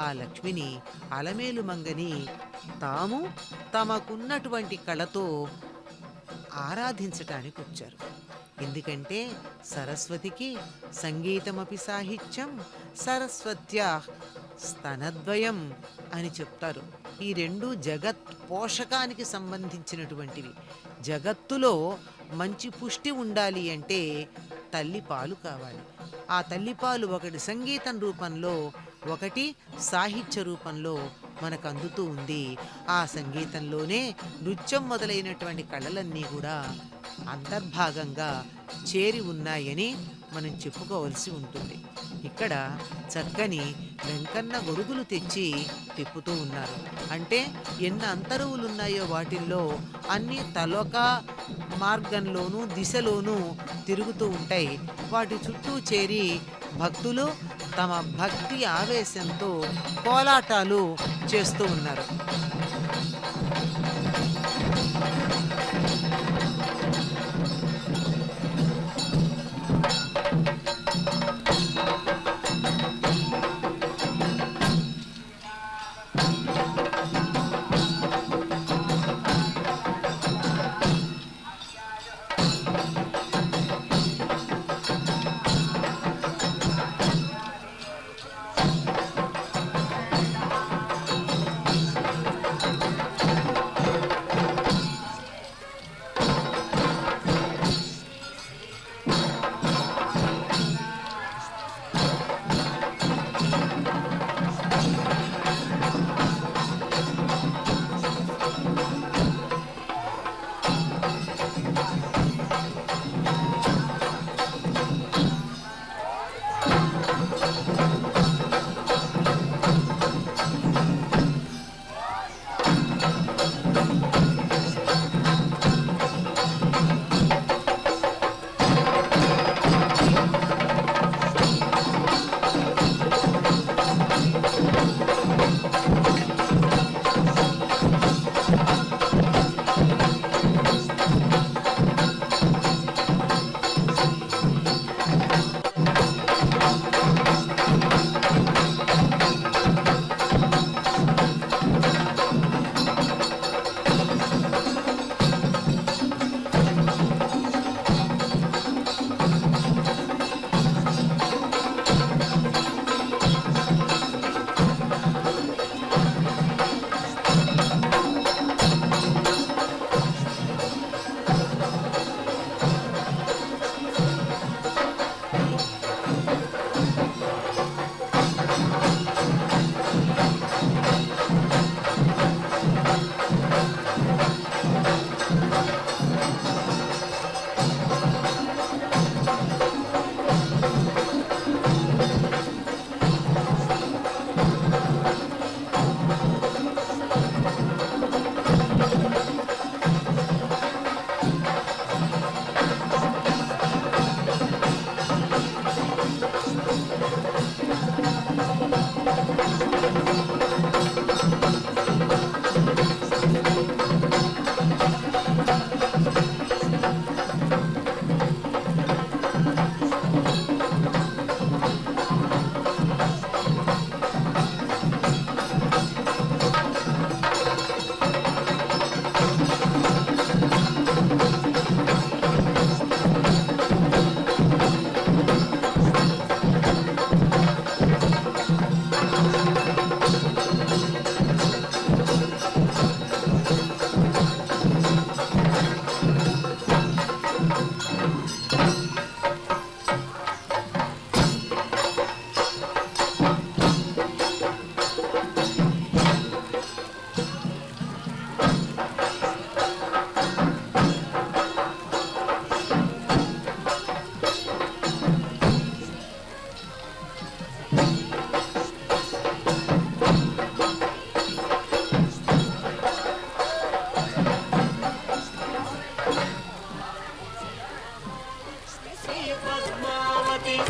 ఆ లక్ష్మిని, అలమేలు మంగని తాము తమకున్నటువంటి కళతో ఆరాధించటానికి వచ్చారు. ఎందుకంటే సరస్వతికి సంగీతమపి సాహిత్యం సరస్వత్యా స్తనద్వయం అని చెప్తారు. ఈ రెండు జగత్ పోషకానికి సంబంధించినటువంటివి. జగత్తులో మంచి పుష్టి ఉండాలి అంటే తల్లి పాలు కావాలి. ఆ తల్లిపాలు ఒకటి సంగీతం రూపంలో, ఒకటి సాహిత్య రూపంలో మనకు అందుతూ ఉంది. ఆ సంగీతంలోనే నృత్యం మొదలైనటువంటి కళలన్నీ కూడా అంతర్భాగంగా చేరి ఉన్నాయని మనం చెప్పుకోవలసి ఉంటుంది. ఇక్కడ చక్కని వెంకన్న గొడుగులు తెచ్చి తిప్పుతూ ఉన్నారు. అంటే ఎన్ని అంతరువులు ఉన్నాయో వాటిల్లో అన్ని తలొక మార్గంలోనూ దిశలోనూ తిరుగుతూ ఉంటాయి. వాటి చుట్టూ చేరి భక్తులు తమ భక్తి ఆవేశంతో కోలాటాలు చేస్తూ ఉన్నారు.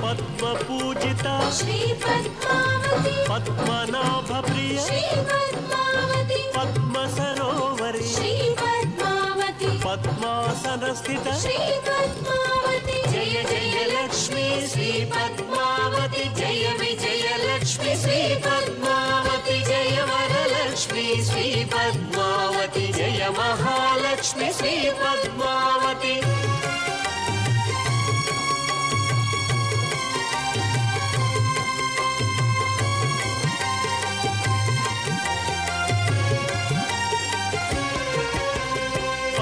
పద్మపూజిత శ్రీ పద్మావతి పద్మనాభ ప్రియ శ్రీ పద్మావతి పద్మ సరోవరి శ్రీ పద్మావతి పద్మాసన స్థిత శ్రీ పద్మావతి జయ జయ లక్ష్మీ శ్రీ పద్మావతి జయ విజయ లక్ష్మి శ్రీ పద్మావతి జయ వరలక్ష్మి శ్రీ పద్మావతి జయ మహాలక్ష్మి శ్రీ పద్మావతి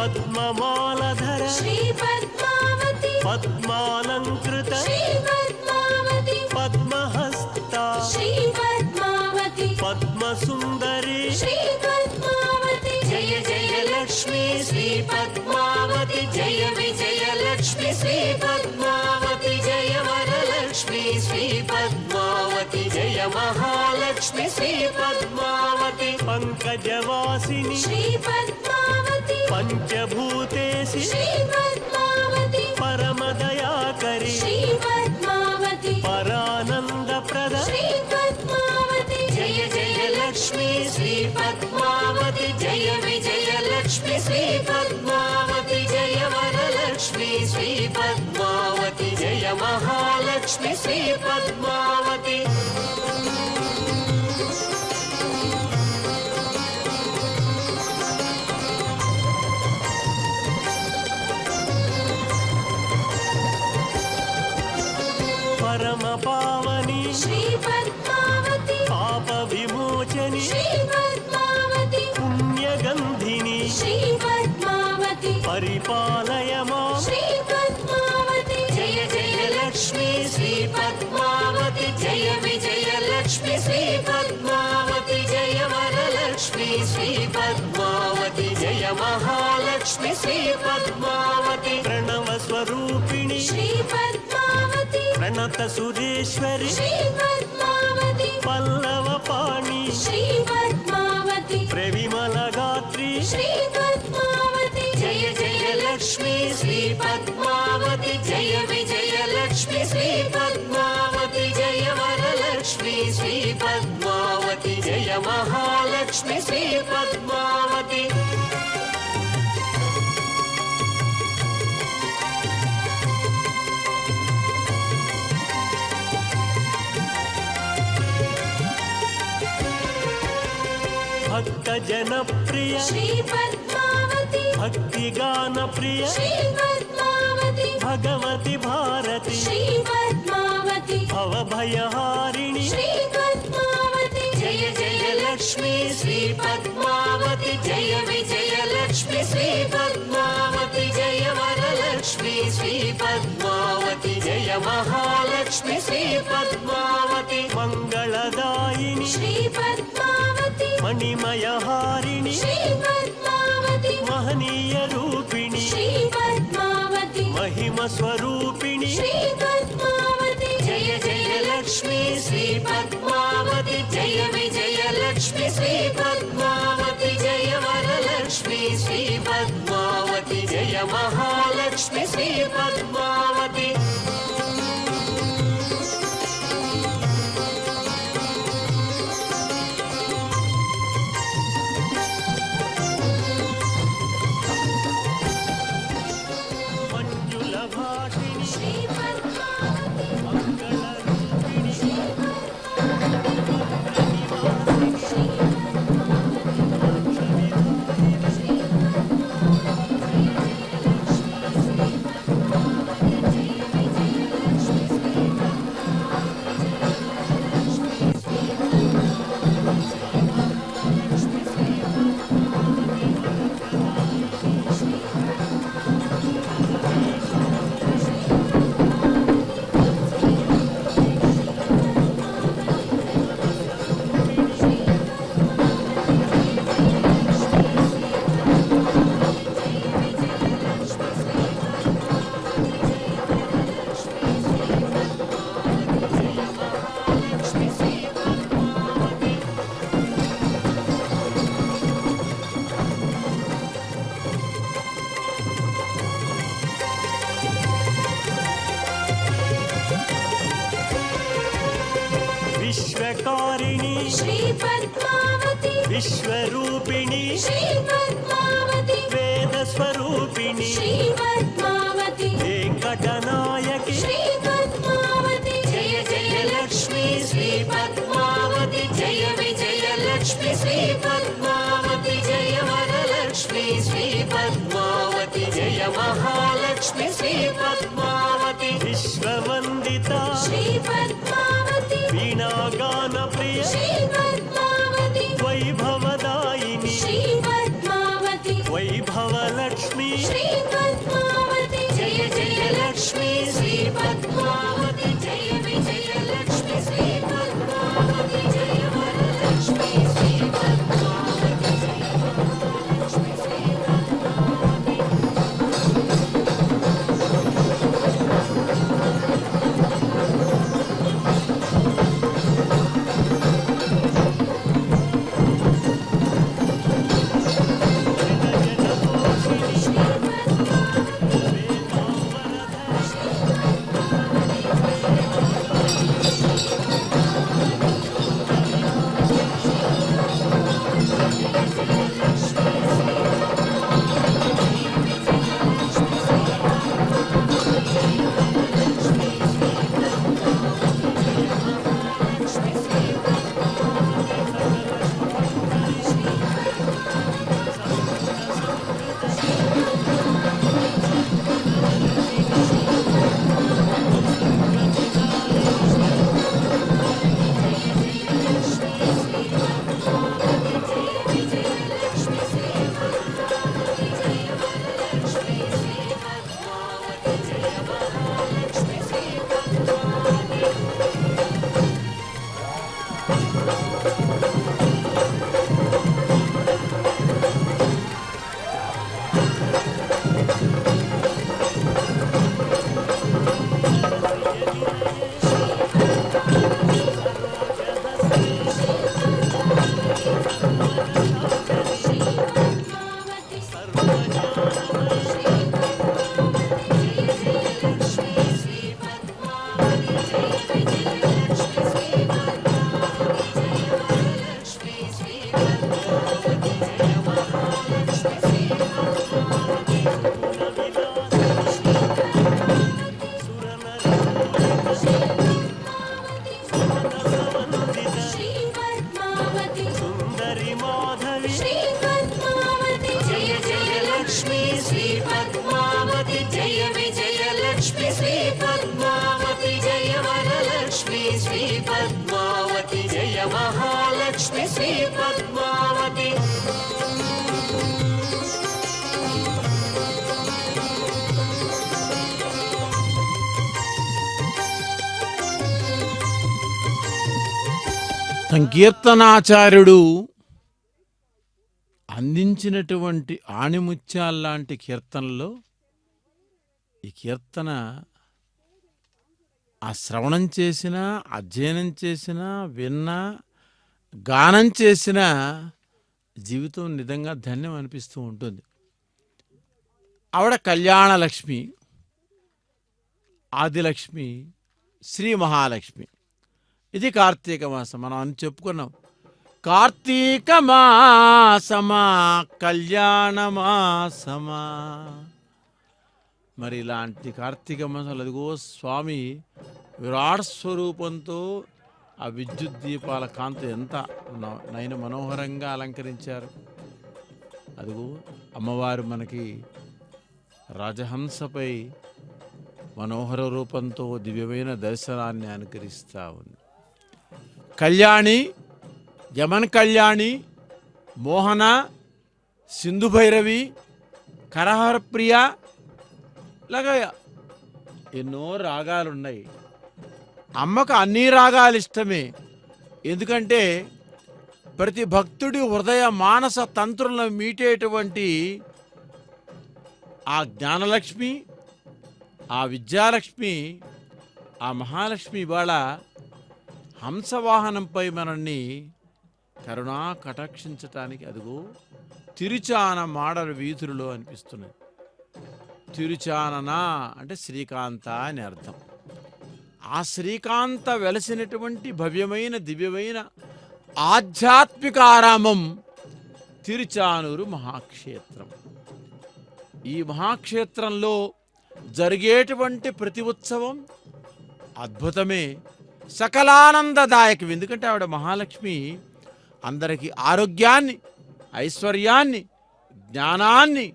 పద్మమాలధర శ్రీ పద్మావతి పద్మాలంకృత శ్రీ పద్మావతి పద్మహస్త శ్రీ పద్మావతి పద్మసుందరి శ్రీ పద్మావతి జయ జయ లక్ష్మీ శ్రీ పద్మావతి జయ విజయ లక్ష్మి శ్రీ పద్మావతి జయ పంకజవాసిని శ్రీ పద్మావతి పంచభూతేసి శ్రీ పద్మావతి పరమదయాకరి శ్రీ పద్మావతి పరానందప్రద శ్రీ పద్మావతి జయ జయ లక్ష్మీ శ్రీ పద్మావతి జయ విజయ లక్ష్మి శ్రీ పద్మావతి జయ వరలక్ష్మి శ్రీ పద్మావతి జయ మహాలక్ష్మి శ్రీ పద్మావతి పరమ పావని శ్రీ పద్మావతి పాప విమోచని శ్రీ పద్మావతి పుణ్యగంధిని శ్రీ పద్మావతి పరిపాలయ మాం శ్రీ పద్మావతి జయ జయ లక్ష్మీ శ్రీ పద్మావతి జయ విజయ లక్ష్మి శ్రీ పద్మావతి జయ వరలక్ష్మి శ్రీ పద్మావతి జయ మహాలక్ష్మి శ్రీ పద్మావతి ప్రణవ స్వరూపిణి శ్రీ పద్మావతి ప్రణత సురేశ్వరి శ్రీ పద్మావతి పల్లవ పాణి శ్రీ పద్మావతి ప్రవిమల గాత్రి శ్రీ పద్మావతి జయ జయ లక్ష్మీ శ్రీ పద్మావతి జయ విజయ లక్ష్మి శ్రీ పద్మావతి జయ వరలక్ష్మి శ్రీ పద్మావతి జయ మహాలక్ష్మి శ్రీ పద్మావతి భక్త జనప్రియ శ్రీ పద్మావతి భక్తి గాన ప్రియ శ్రీ పద్మావతి భగవతి భారతి శ్రీ పద్మావతి భవభయహారిణి శ్రీ పద్మావతి జయ జయ లక్ష్మీ శ్రీ పద్మావతి జయ విజయ లక్ష్మి శ్రీ పద్మావతి జయ వరలక్ష్మి శ్రీ పద్మావతి జయ మహాలక్ష్మి శ్రీ పద్మావతి మంగళదాయిని శ్రీ పద్మావతి మణిమయహారిణి శ్రీ పద్మావతి మహనీయ రూపిణి శ్రీ పద్మావతి మహిమ స్వరూపిణి శ్రీ పద్మావతి జయ జయ లక్ష్మీ శ్రీ పద్మావతి జయ విజయ లక్ష్మి శ్రీ పద్మావతి జయ వరలక్ష్మి శ్రీ పద్మావతి జయ మహాలక్ష్మి శ్రీ పద్మావతి మంజుల భాషిణి శ్రీ పద్మావతి మంగళ రూపిణి విశ్వకారిణి శ్రీ పద్మావతి విశ్వరూపిణి శ్రీ పద్మావతి వేద స్వరూపిణి శ్రీ పద్మావతి వెంకటనాయకి శ్రీ పద్మావతి జయ జయ లక్ష్మీ శ్రీ పద్మావతి జయ విజయ లక్ష్మి శ్రీ పద్మావతి జయ వరలక్ష్మి శ్రీ పద్మావతి జయ మహాలక్ష్మి శ్రీ పద్మావతి విశ్వవందిత శ్రీ పద్మావతి వీణాగాన ప్రియ శ్రీ పద్మావతి వైభవదాయిని శ్రీ పద్మావతి వైభవలక్ష్మి శ్రీ పద్మావతి జయ జయ లక్ష్మీ శ్రీ పద్మావతి జయ విజయ లక్ష్మి శ్రీ పద్మావతి జయ వరలక్ష్మి శ్రీ పద్మావతి జయ మహాలక్ష్మి శ్రీ పద్మావతి సంకీర్తనాచార్యుడు అందించినటువంటి ఆణిముత్యాల్లాంటి కీర్తనలో ఈ కీర్తన ఆ శ్రవణం చేసినా, అధ్యయనం చేసినా, విన్నా, గానం చేసినా జీవితం నిజంగా ధన్యం అనిపిస్తూ ఉంటుంది. ఆవిడ కళ్యాణలక్ష్మి, ఆదిలక్ష్మి, శ్రీ మహాలక్ష్మి. ఇది కార్తీక మాసం. మనం అని చెప్పుకున్నాం, కార్తీక మాసమా కళ్యాణ మాసమా. మరి ఇలాంటి కార్తీక మాసాలు అదిగో స్వామి విరాట్ స్వరూపంతో ఆ విద్యుత్ దీపాల కాంతి ఎంత నయన మనోహరంగా అలంకరించారు. అదిగో అమ్మవారు మనకి రాజహంసపై మనోహర రూపంతో దివ్యమైన దర్శనాన్ని అనుకరిస్తూ ఉంది. కళ్యాణి, యమన్ కళ్యాణి, మోహన, సింధు భైరవి, కరహర ప్రియ, ఇలాగా ఎన్నో రాగాలున్నాయి. అమ్మకు అన్ని రాగాలు ఇష్టమే. ఎందుకంటే ప్రతి భక్తుడి హృదయ మానస తంత్రులను మీటేటువంటి ఆ జ్ఞానలక్ష్మి, ఆ విద్యాలక్ష్మి, ఆ మహాలక్ష్మి ఇవాళ హంసవాహనంపై మనల్ని కరుణా కటాక్షించటానికి అదిగో తిరుచాన మాడల వీధులలో అనిపిస్తున్నాయి. తిరుచానన అంటే శ్రీకాంత అని అర్థం. ఆ శ్రీకాంత వెలసినటువంటి భవ్యమైన దివ్యమైన ఆధ్యాత్మిక ఆరామం తిరుచానూరు మహాక్షేత్రం. ఈ మహాక్షేత్రంలో జరిగేటువంటి ప్రతి ఉత్సవం అద్భుతమే, సకలానందదాయకం. ఎందుకంటే ఆవిడ మహాలక్ష్మి అందరికీ ఆరోగ్యాన్ని, ఐశ్వర్యాన్ని, జ్ఞానాన్ని,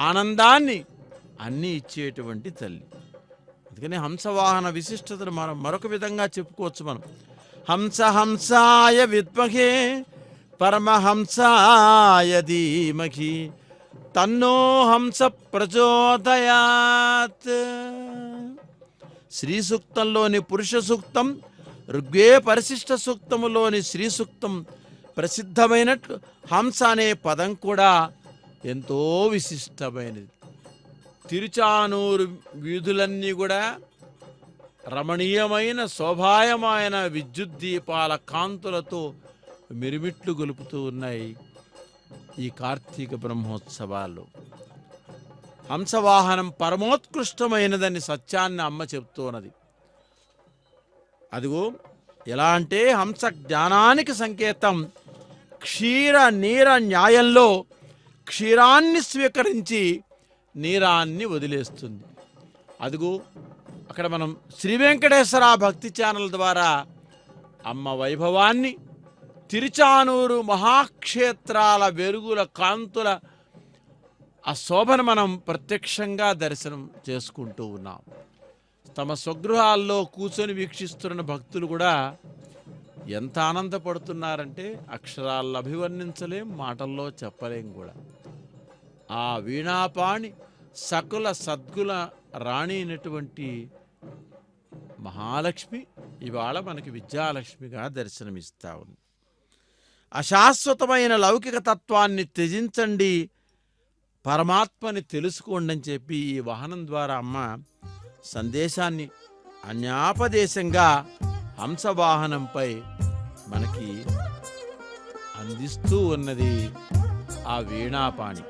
ఆనందాన్ని అన్నీ ఇచ్చేటువంటి తల్లి. అందుకని హంసవాహన విశిష్టతను మనం మరొక విధంగా చెప్పుకోవచ్చు. మనం హంస హంసాయ విద్మహే పరమహంసాయ ధీమహి తన్నో హంస ప్రచోదయాత్. శ్రీ సూక్తంలోని పురుష సూక్తం, ఋగ్వే పరిశిష్ట సూక్తములోని శ్రీ సూక్తం ప్రసిద్ధమైనట్లు హంస అనే పదం కూడా ఎంతో విశిష్టమైనది. తిరుచానూరు వీధులన్నీ కూడా రమణీయమైన శోభాయమైన విద్యుత్ దీపాల కాంతులతో మిరుమిట్లు గొలుపుతూ ఉన్నాయి ఈ కార్తీక బ్రహ్మోత్సవాలు. హంసవాహనం పరమోత్కృష్టమైనదని సత్యాన్ని అమ్మ చెప్తున్నది. అదిగో ఎలా అంటే హంస జ్ఞానానికి సంకేతం. క్షీర నీర న్యాయంలో క్షీరాన్ని స్వీకరించి నీరాన్ని వదిలేస్తుంది. అదిగో అక్కడ మనం శ్రీ వెంకటేశ్వర భక్తి ఛానల్ ద్వారా అమ్మ వైభవాన్ని, తిరుచానూరు మహాక్షేత్రాల వెలుగుల కాంతుల ఆ శోభను మనం ప్రత్యక్షంగా దర్శనం చేసుకుంటూ ఉన్నాం. తమ స్వగృహాల్లో కూర్చొని వీక్షిస్తున్న భక్తులు కూడా ఎంత ఆనందపడుతున్నారంటే అక్షరాల్లో అభివర్ణించలేం, మాటల్లో చెప్పలేం కూడా. ఆ వీణాపాణి సకుల సద్గుల రాణి అయినటువంటి మహాలక్ష్మి ఇవాళ మనకి విద్యాలక్ష్మిగా దర్శనమిస్తా ఉంది. అశాశ్వతమైన లౌకిక తత్వాన్ని త్యజించండి, పరమాత్మని తెలుసుకోండి అని చెప్పి ఈ వాహనం ద్వారా అమ్మ సందేశాన్ని అన్యాపదేశంగా హంసవాహనంపై మనకి అందిస్తూ ఉన్నది ఆ వీణాపాణి.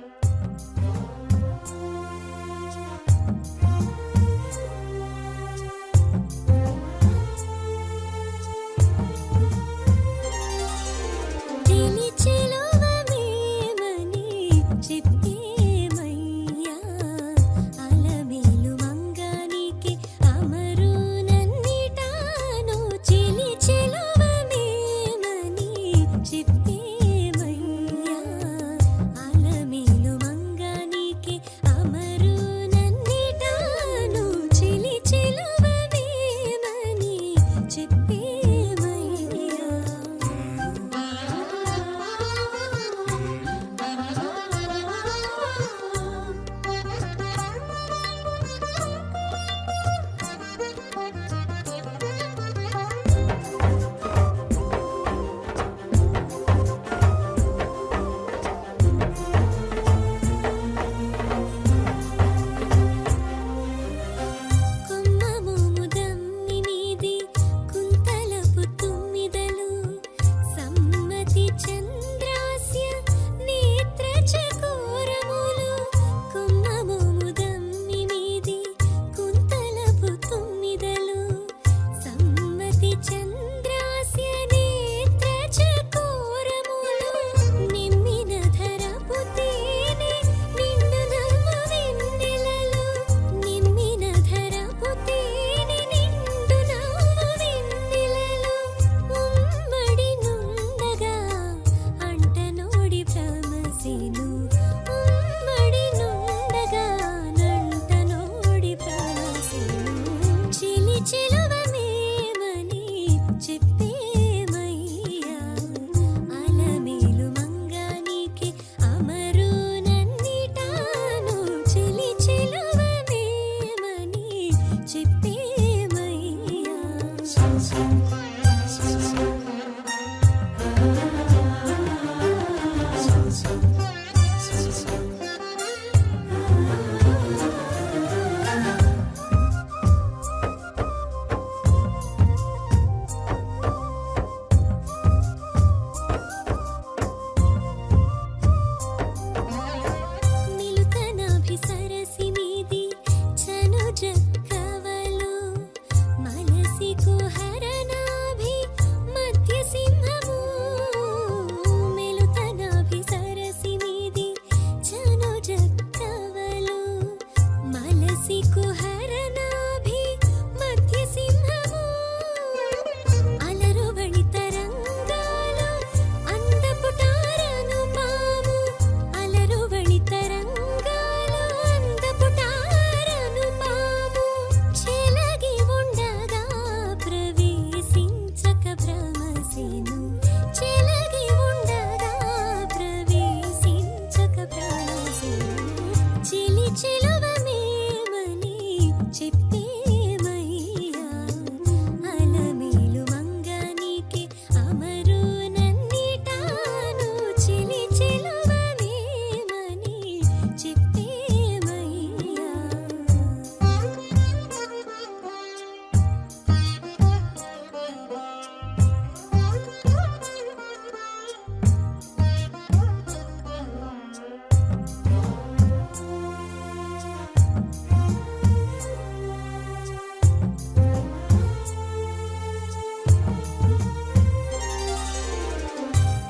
చిత్తేమయ్యా అలమేలు నిలుతనాభిసరసి మీది చనుజక్కవలు మలసి కుహరనాభి మధ్య సింహము మెలుతనాభిసరసి మీది చనుజక్కవలు మలసి కుహరనాభి మధ్య సింహము అలరువళి తరంగాలు అందపుటారను పాము అలరువళి తరంగాలు అందపుటారను పాము చెలగి ఉండగా ప్రవేశించక భ్రమసేను చెలగి ఉండగా ప్రవేశించక భ్రమసేను చిలి చెలువమేమని చెప్పేమయ్యా అలమేలు మంగనీకి అమరు నన్నిటాను చిలి చెలువమేమని చెప్పేమయ్యా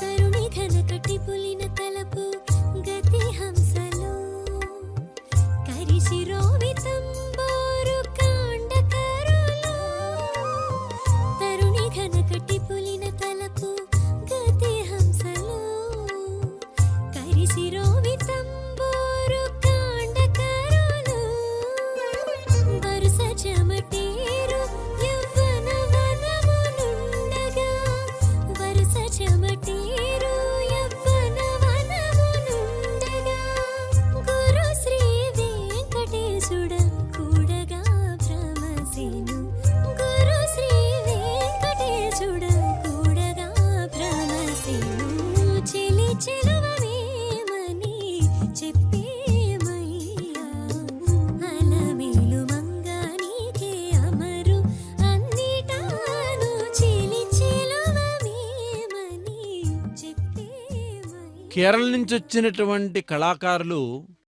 తరుణి ఘన కటి పులిన తలపు గతి హంసలు కరిశిరోవితంబోరు కాండకరులు తరుణి ఘన కటి పులిన తలపు గతి హంసలు కరిశిరోవితంబోరు కాండకరులు వరుస చెమటేరు యవ్వన వనమునుండగా వరుస చెమటేరు యవ్వన వనమునుండగా గురు శ్రీ వెంకటేశుడ కూడగా భ్రమసేను గురు శ్రీ వెంకటేశుడ కూడగా భ్రమసేను చెలి చెలువమేమని చెప్పేమయ్యా అలమేలు మంగనీకే అమరు అన్నిటాను చెలి చెలువమేమని చెప్పేమయ్యా కేరళ నుంచి వచ్చినటువంటి కళాకారులు